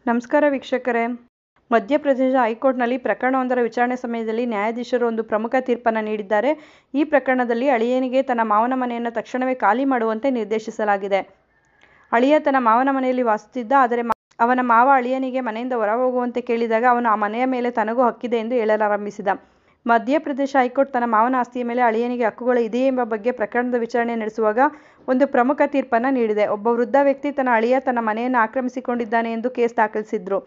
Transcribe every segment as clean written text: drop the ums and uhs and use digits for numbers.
ನಮಸ್ಕಾರ ವೀಕ್ಷಕರೇ. ಮಧ್ಯಪ್ರದೇಶ ಹೈಕೋರ್ಟ್ನಲ್ಲಿ ಪ್ರಕರಣವೊಂದರ ವಿಚಾರಣೆ ಸಮಯದಲ್ಲಿ ನ್ಯಾಯಾಧೀಶರು ಒಂದು ಪ್ರಮುಖ ತೀರ್ಪನ್ನು ನೀಡಿದ್ದಾರೆ. ಈ ಪ್ರಕರಣದಲ್ಲಿ ಅಳಿಯನಿಗೆ ತನ್ನ ಮಾವನ ಮನೆಯನ್ನು ತಕ್ಷಣವೇ ಖಾಲಿ ಮಾಡುವಂತೆ ನಿರ್ದೇಶಿಸಲಾಗಿದೆ. ಅಳಿಯ ತನ್ನ ಮಾವನ ಮನೆಯಲ್ಲಿ ವಾಸಿಸುತ್ತಿದ್ದ. ಆದರೆ ಅವನ ಮಾವ ಅಳಿಯನಿಗೆ ಮನೆಯಿಂದ ಹೊರಹೋಗುವಂತೆ ಕೇಳಿದಾಗ ಅವನು ಆ ಮನೆಯ ಮೇಲೆ ತನಗೂ ಹಕ್ಕಿದೆ ಎಂದು ಹೇಳಲಾರಂಭಿಸಿದ. ಮಧ್ಯಪ್ರದೇಶ ಹೈಕೋರ್ಟ್ ತನ್ನ ಮಾವನ ಆಸ್ತಿಯ ಮೇಲೆ ಅಳಿಯನಿಗೆ ಹಕ್ಕುಗಳು ಇದೆಯೇ ಎಂಬ ಬಗ್ಗೆ ಪ್ರಕರಣದ ವಿಚಾರಣೆ ನಡೆಸುವಾಗ ಒಂದು ಪ್ರಮುಖ ತೀರ್ಪನ್ನು ನೀಡಿದೆ. ಒಬ್ಬ ವೃದ್ಧ ವ್ಯಕ್ತಿ ತನ್ನ ಅಳಿಯ ತನ್ನ ಮನೆಯನ್ನು ಆಕ್ರಮಿಸಿಕೊಂಡಿದ್ದಾನೆ ಎಂದು ಕೇಸ್ ದಾಖಲಿಸಿದ್ರು.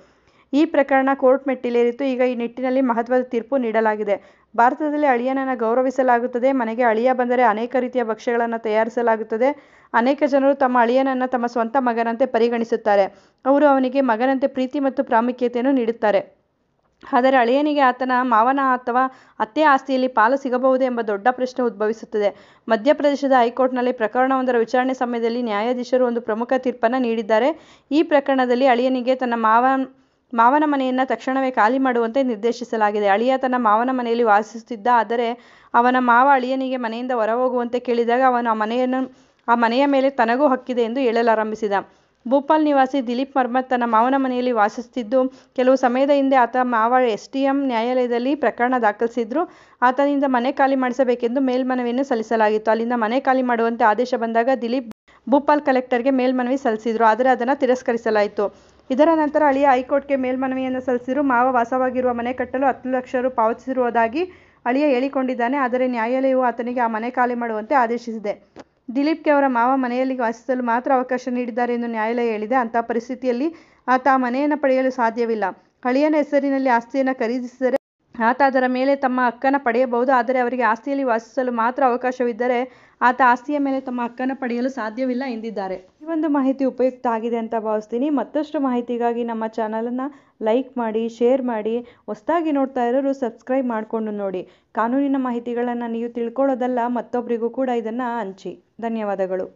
ಈ ಪ್ರಕರಣ ಕೋರ್ಟ್ ಮೆಟ್ಟಿಲೇರಿತ್ತು. ಈಗ ಈ ನಿಟ್ಟಿನಲ್ಲಿ ಮಹತ್ವದ ತೀರ್ಪು ನೀಡಲಾಗಿದೆ. ಭಾರತದಲ್ಲಿ ಅಳಿಯನನ್ನು ಗೌರವಿಸಲಾಗುತ್ತದೆ. ಮನೆಗೆ ಅಳಿಯ ಬಂದರೆ ಅನೇಕ ರೀತಿಯ ಭಕ್ಷ್ಯಗಳನ್ನು ತಯಾರಿಸಲಾಗುತ್ತದೆ. ಅನೇಕ ಜನರು ತಮ್ಮ ಅಳಿಯನನ್ನು ತಮ್ಮ ಸ್ವಂತ ಮಗನಂತೆ ಪರಿಗಣಿಸುತ್ತಾರೆ. ಅವರು ಅವನಿಗೆ ಮಗನಂತೆ ಪ್ರೀತಿ ಮತ್ತು ಪ್ರಾಮುಖ್ಯತೆಯನ್ನು ನೀಡುತ್ತಾರೆ. ಆದರೆ ಅಳಿಯನಿಗೆ ಆತನ ಮಾವನ ಅಥವಾ ಅತ್ತೆಯ ಆಸ್ತಿಯಲ್ಲಿ ಪಾಲು ಸಿಗಬಹುದೇ ಎಂಬ ದೊಡ್ಡ ಪ್ರಶ್ನೆ ಉದ್ಭವಿಸುತ್ತದೆ. ಮಧ್ಯಪ್ರದೇಶದ ಹೈಕೋರ್ಟ್ನಲ್ಲಿ ಪ್ರಕರಣವೊಂದರ ವಿಚಾರಣೆ ಸಮಯದಲ್ಲಿ ನ್ಯಾಯಾಧೀಶರು ಒಂದು ಪ್ರಮುಖ ತೀರ್ಪನ್ನು ನೀಡಿದ್ದಾರೆ. ಈ ಪ್ರಕರಣದಲ್ಲಿ ಅಳಿಯನಿಗೆ ತನ್ನ ಮಾವನ ಮನೆಯನ್ನು ತಕ್ಷಣವೇ ಖಾಲಿ ಮಾಡುವಂತೆ ನಿರ್ದೇಶಿಸಲಾಗಿದೆ. ಅಳಿಯ ತನ್ನ ಮಾವನ ಮನೆಯಲ್ಲಿ ವಾಸಿಸುತ್ತಿದ್ದ. ಆದರೆ ಅವನ ಮಾವ ಅಳಿಯನಿಗೆ ಮನೆಯಿಂದ ಹೊರಹೋಗುವಂತೆ ಕೇಳಿದಾಗ ಅವನು ಆ ಮನೆಯ ಮೇಲೆ ತನಗೂ ಹಕ್ಕಿದೆ ಎಂದು ಹೇಳಲಾರಂಭಿಸಿದ. ಭೂಪಾಲ್ ನಿವಾಸಿ ದಿಲೀಪ್ ಮರ್ಮತ್ ತನ್ನ ಮಾವನ ಮನೆಯಲ್ಲಿ ವಾಸಿಸುತ್ತಿದ್ದು, ಕೆಲವು ಸಮಯದ ಹಿಂದೆ ಆತ ಮಾವ STM ನ್ಯಾಯಾಲಯದಲ್ಲಿ ಪ್ರಕರಣ ದಾಖಲಿಸಿದ್ರು. ಆತನಿಂದ ಮನೆ ಖಾಲಿ ಮಾಡಿಸಬೇಕೆಂದು ಮೇಲ್ಮನವಿಯನ್ನು ಸಲ್ಲಿಸಲಾಗಿತ್ತು. ಅಲ್ಲಿಂದ ಮನೆ ಖಾಲಿ ಮಾಡುವಂತೆ ಆದೇಶ ಬಂದಾಗ ದಿಲೀಪ್ ಭೂಪಾಲ್ ಕಲೆಕ್ಟರ್ಗೆ ಮೇಲ್ಮನವಿ ಸಲ್ಲಿಸಿದ್ರು. ಆದರೆ ಅದನ್ನು ತಿರಸ್ಕರಿಸಲಾಯಿತು. ಇದರ ನಂತರ ಅಳಿಯ ಹೈಕೋರ್ಟ್ಗೆ ಮೇಲ್ಮನವಿಯನ್ನು ಸಲ್ಲಿಸಿದ್ರು. ಮಾವ ವಾಸವಾಗಿರುವ ಮನೆ ಕಟ್ಟಲು 10 ಲಕ್ಷ ರು ಪಾವತಿಸಿರುವುದಾಗಿ ಅಳಿಯ ಹೇಳಿಕೊಂಡಿದ್ದಾನೆ. ಆದರೆ ನ್ಯಾಯಾಲಯವು ಆತನಿಗೆ ಆ ಮನೆ ಖಾಲಿ ಮಾಡುವಂತೆ ಆದೇಶಿಸಿದೆ. ದಿಲೀಪ್ಗೆ ಅವರ ಮಾವ ಮನೆಯಲ್ಲಿ ವಾಸಿಸಲು ಮಾತ್ರ ಅವಕಾಶ ನೀಡಿದ್ದಾರೆ ಎಂದು ನ್ಯಾಯಾಲಯ ಹೇಳಿದೆ. ಅಂತಹ ಪರಿಸ್ಥಿತಿಯಲ್ಲಿ ಆತ ಆ ಮನೆಯನ್ನು ಪಡೆಯಲು ಸಾಧ್ಯವಿಲ್ಲ. ಅಳಿಯನ ಹೆಸರಿನಲ್ಲಿ ಆಸ್ತಿಯನ್ನು ಖರೀದಿಸಿದರೆ ಆತ ಅದರ ಮೇಲೆ ತಮ್ಮ ಹಕ್ಕನ್ನು ಪಡೆಯಬಹುದು. ಆದರೆ ಅವರಿಗೆ ಆಸ್ತಿಯಲ್ಲಿ ವಾಸಿಸಲು ಮಾತ್ರ ಅವಕಾಶವಿದ್ದರೆ ಆತ ಆಸ್ತಿಯ ಮೇಲೆ ತಮ್ಮ ಹಕ್ಕನ್ನು ಪಡೆಯಲು ಸಾಧ್ಯವಿಲ್ಲ ಎಂದಿದ್ದಾರೆ. ಈ ಒಂದು ಮಾಹಿತಿ ಉಪಯುಕ್ತ ಆಗಿದೆ ಅಂತ ಭಾವಿಸ್ತೀನಿ. ಮತ್ತಷ್ಟು ಮಾಹಿತಿಗಾಗಿ ನಮ್ಮ ಚಾನಲನ್ನು ಲೈಕ್ ಮಾಡಿ, ಶೇರ್ ಮಾಡಿ. ಹೊಸದಾಗಿ ನೋಡ್ತಾ ಇರೋರು ಸಬ್ಸ್ಕ್ರೈಬ್ ಮಾಡಿಕೊಂಡು ನೋಡಿ. ಕಾನೂನಿನ ಮಾಹಿತಿಗಳನ್ನು ನೀವು ತಿಳ್ಕೊಳ್ಳೋದಲ್ಲ, ಮತ್ತೊಬ್ಬರಿಗೂ ಕೂಡ ಇದನ್ನು ಹಂಚಿ. ಧನ್ಯವಾದಗಳು.